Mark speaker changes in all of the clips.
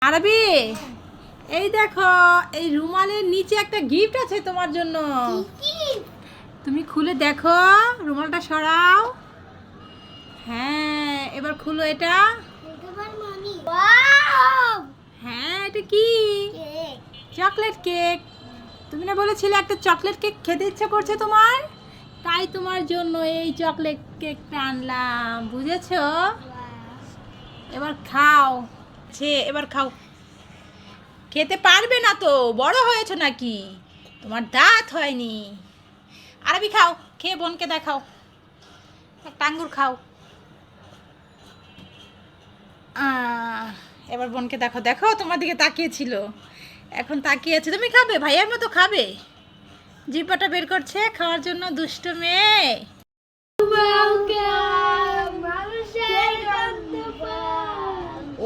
Speaker 1: আরবি, এই দেখো, এই রুমালের নিচে একটা গিফট আছে তোমার জন্য। তুমি খুলে দেখো, রুমালটা সরাও। হ্যাঁ, এবার খুলো এটা। হ্যাঁ, এটা কি? Chocolate cake. তুমি না বলেছিলে একটা চকলেট কেক খেতে ইচ্ছা করছে তোমার, তাই তোমার জন্য এই চকলেট কেকটা আনলাম, বুঝেছো? এবার খাও। এবার খাও। খেতে পারবে না তো, বড় হয়েছো নাকি? তোমার দাঁত হয়নি। আরবি খাও, খেয়ে বোনকে দেখাও। একটা আঙ্গুর খাও। এবার বোনকে দেখো, দেখো তোমার দিকে তাকিয়েছিল, এখন তাকিয়ে আছে। তুমি খাবে? ভাইয়ার মতো খাবে? জিহ্বাটা বের করছে খাওয়ার জন্য, দুষ্ট মেয়ে।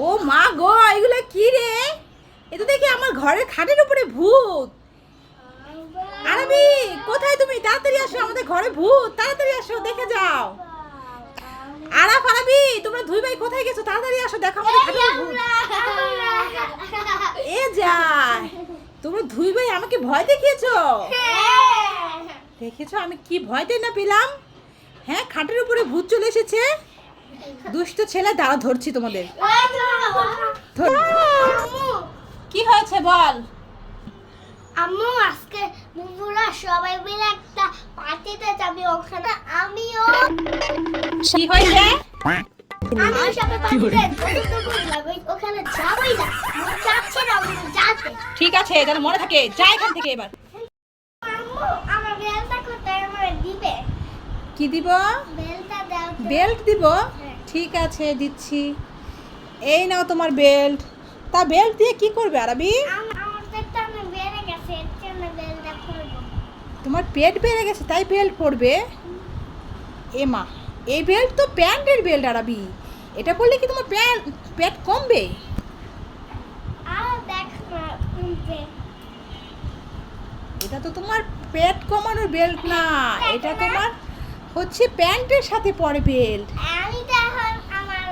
Speaker 1: ও মা গো, এগুলো কি রে? এটা দেখি আমার ঘরের খাটের উপরে ভূত। আরবি, কোথায় তুমি? তাড়াতাড়ি আসো, আমাদের ঘরে ভূত, তাড়াতাড়ি আসো, দেখে যাও। আরাফ, আরবি, তোমরা দুই ভাই কোথায় গেছো? তাড়াতাড়ি আসো, দেখো আমাদের খাটের ভূত। এ যায়, তোমরা দুই ভাই আমাকে ভয় দেখিয়েছো। দেখেছো আমি কি ভয়টাই না পেলাম? হ্যাঁ, খাটের উপরে ভূত চলে এসেছে। দুষ্ট ছেলে, দাঁড়া ধরছি তোমাদের। কি হয়েছে বল।
Speaker 2: আম্মু, আজকে বুবুরা সবাই মিলে একটা পার্টিতে যাবে, ওখানে আমিও।
Speaker 1: কি হয়েছে?
Speaker 2: আমিও সবাই পার্টিতে যাবো, ওখানে যাবই না, যাচ্ছে না, যাচ্ছে।
Speaker 1: ঠিক আছে, তাহলে মনে থাকে, যা এখান থেকে এবার।
Speaker 2: আম্মু, আমার বেলটা কোথায়? আমার দিবে?
Speaker 1: কি দিব?
Speaker 2: বেলটা দাও তো।
Speaker 1: বেল্ট দিব? ঠিক আছে, দিচ্ছি। এই নাও তোমার বেল্ট। তা বেল্ট দিয়ে কি করবে আরবি?
Speaker 2: আমার পেটটা না বেড়ে গেছে, এর জন্য বেলটা পরবো।
Speaker 1: তোমার পেট বেড়ে গেছে তাই বেল্ট পরবে? এ মা, এই বেল্ট তো প্যান্টের বেল্ট আরবি, এটা পরলে কি তোমার পেট কমবে?
Speaker 2: আর দেখ না,
Speaker 1: এটা তো তোমার পেট কমানোর বেল্ট না, এটা তোমার হচ্ছে প্যান্টের সাথে পরে বেল্ট।
Speaker 2: আমি তো এখন আমার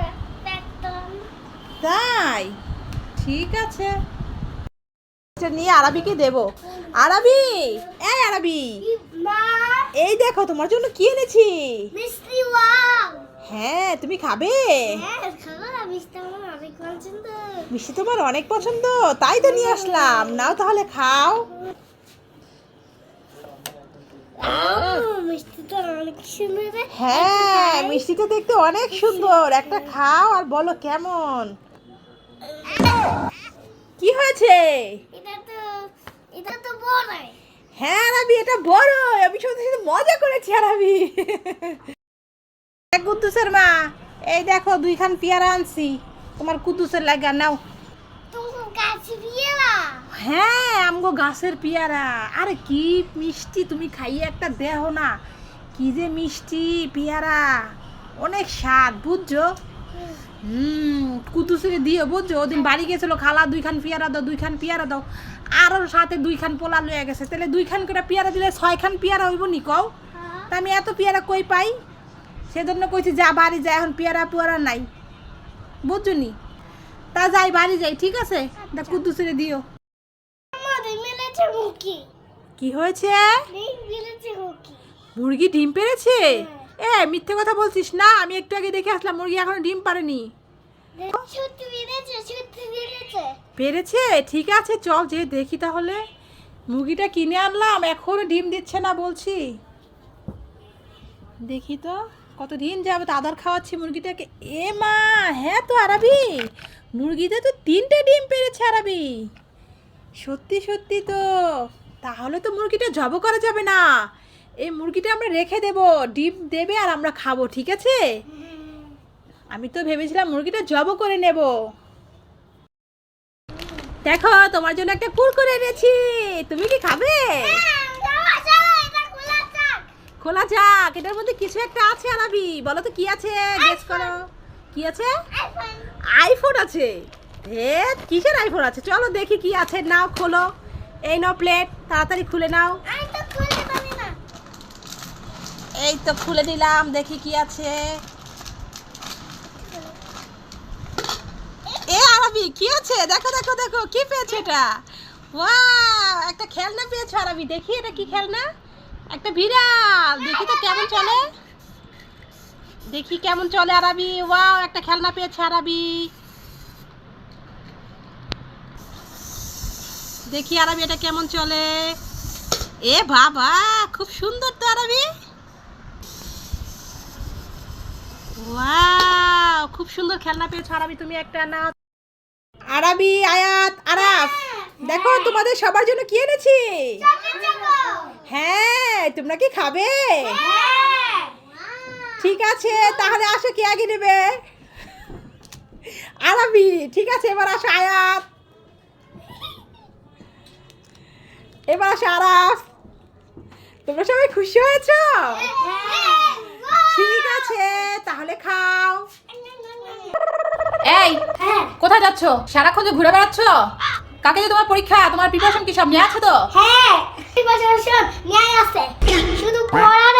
Speaker 2: পেটটা
Speaker 1: তাই ঠিক আছে, এটা নিয়ে আরবিকে দেব। আরবি, এই আরবি,
Speaker 2: মা,
Speaker 1: এই দেখো তোমার জন্য কি এনেছি।
Speaker 2: মিষ্টি ওয়াও।
Speaker 1: হ্যাঁ, তুমি খাবে?
Speaker 2: হ্যাঁ, খাবো না, মিষ্টি আমার অনেক পছন্দ।
Speaker 1: মিষ্টি তোমার অনেক পছন্দ, তাই তো নিয়ে আসলাম, নাও তাহলে খাও।
Speaker 2: মিষ্টিটা অনেক সুন্দর।
Speaker 1: হ্যাঁ, মিষ্টিটা দেখতে অনেক সুন্দর, একটা খাও আর বলো কেমন। কি হয়েছে?
Speaker 2: এটা তো বড়।
Speaker 1: হ্যাঁ আরবি, এটা বড়, আমি শুধু শুধু মজা করেছি আরবি। কুদ্দুসের মা, এই দেখো দুইখান পেয়ারা আনছি তোমার কুদ্দুসের লাগা, নাও।
Speaker 2: তুমি গাছে পেয়ারা?
Speaker 1: হ্যাঁ, আমগো গাছের পেয়ারা। আরে কি মিষ্টি, তুমি খাইয়ে একটা দেহ না, কি যে মিষ্টি পেয়ারা, অনেক স্বাদ, বুঝছো? কুদ্দুসের দিও, বুঝছো? ওদিন বাড়ি গেছিল, খালা দুইখান পেয়ারা দাও, দুইখান পেয়ারা দাও, আর ওর সাথে দুইখান পোলা লয়ে গেছে, তাহলে দুইখান করে পেয়ারা দিলে 6খান পেয়ারা হইব নি কও? তা আমি এত পেয়ারা কই পাই? সেজন্য কইছি যা বাড়ি যায়, এখন পেয়ারা পুয়ারা নাই, বুঝছো নি? তা যাই, বাড়ি যাই, ঠিক আছে? দা কুদ্দুসের দিও।
Speaker 2: আমাদের মিলেছে মুখি।
Speaker 1: কি হয়েছে?
Speaker 2: মিলেছে মুখি।
Speaker 1: মুরগি ডিম পেড়েছে? এ মিথ্যে কথা বলছিস না, আমি একটু আগে দেখে আসলাম মুরগি এখনো ডিম পারেনি।
Speaker 2: সত্যি মিলেছে, সত্যি মিলেছে।
Speaker 1: পেরেছে? ঠিক আছে, চল যে দেখি তাহলে। মুরগিটা কিনে আনলাম, এখনো ডিম দিচ্ছে না বলছি। দেখি তো কতদিন যাবে তো আদার খাওয়াচ্ছি মুরগিটাকে। এ মা, হ্যাঁ তো আরবি, মুরগিতে তো 3টে ডিম পেরেছে আরবি, সত্যি সত্যি তো। তাহলে তো মুরগিটা জব করা যাবে না, এই মুরগিটা আমরা রেখে দেব, ডিম দেবে আর আমরা খাবো, ঠিক আছে? আমি তো ভেবেছিলাম মুরগিটা জব করে নেব। দেখো তোমার জন্য একটা কুরকুরে এনেছি, তুমি কি খাবে? খোলা যাক, এটার মধ্যে কিছু একটা আছে আরবি, বলো তো কি আছে, গেস করো। কি আছে? আইফোন আছে। হে, কিসের আইফোন আছে? চলো দেখি কি আছে, নাও খোলো। এই নাও প্লেট, তাড়াতাড়ি খুলে নাও। এই তো খুলে নিলাম, দেখি কি আছে। এ এ আরবি কি আছে? দেখো দেখো দেখো কি পেয়েছো এটা? ওয়াও, একটা খেলনা পেয়েছো আরবি। দেখি এটা কি খেলনা? একটা বিড়াল। দেখি তো কেমন চলে। দেখি কেমন চলে আরবি। ওয়াও, একটা খেলনা পেয়েছে আরবি। দেখি আরবি এটা কেমন চলে। এ বাবা, খুব সুন্দর তো আরবি। ওয়াও, খুব সুন্দর খেলনা পেয়েছো আরবি তুমি একটা। নাও আরবি, আয়াত, আরাফ, দেখো তোমাদের সবার জন্য কি এনেছি। হ্যাঁ, তোমরা কি খাবে? ঠিক আছে, তাহলে আসো, কে আগে নেবে? আরবি। ঠিক আছে, এবার আসো আয়াত, এবার আসো আরাফ। তোমরা সবাই খুশি হয়েছো? ঠিক আছে, তাহলে খাও। এই, কোথায় যাচ্ছ? সারাক্ষণ যে ঘুরে বেড়াচ্ছ। কাকে যে তোমার পরীক্ষা, তোমার প্রিপারেশন কি সব নিয়ে আছে তো?
Speaker 2: হ্যাঁ, প্রিপারেশন নিয়ে আছে, শুধু পড়ার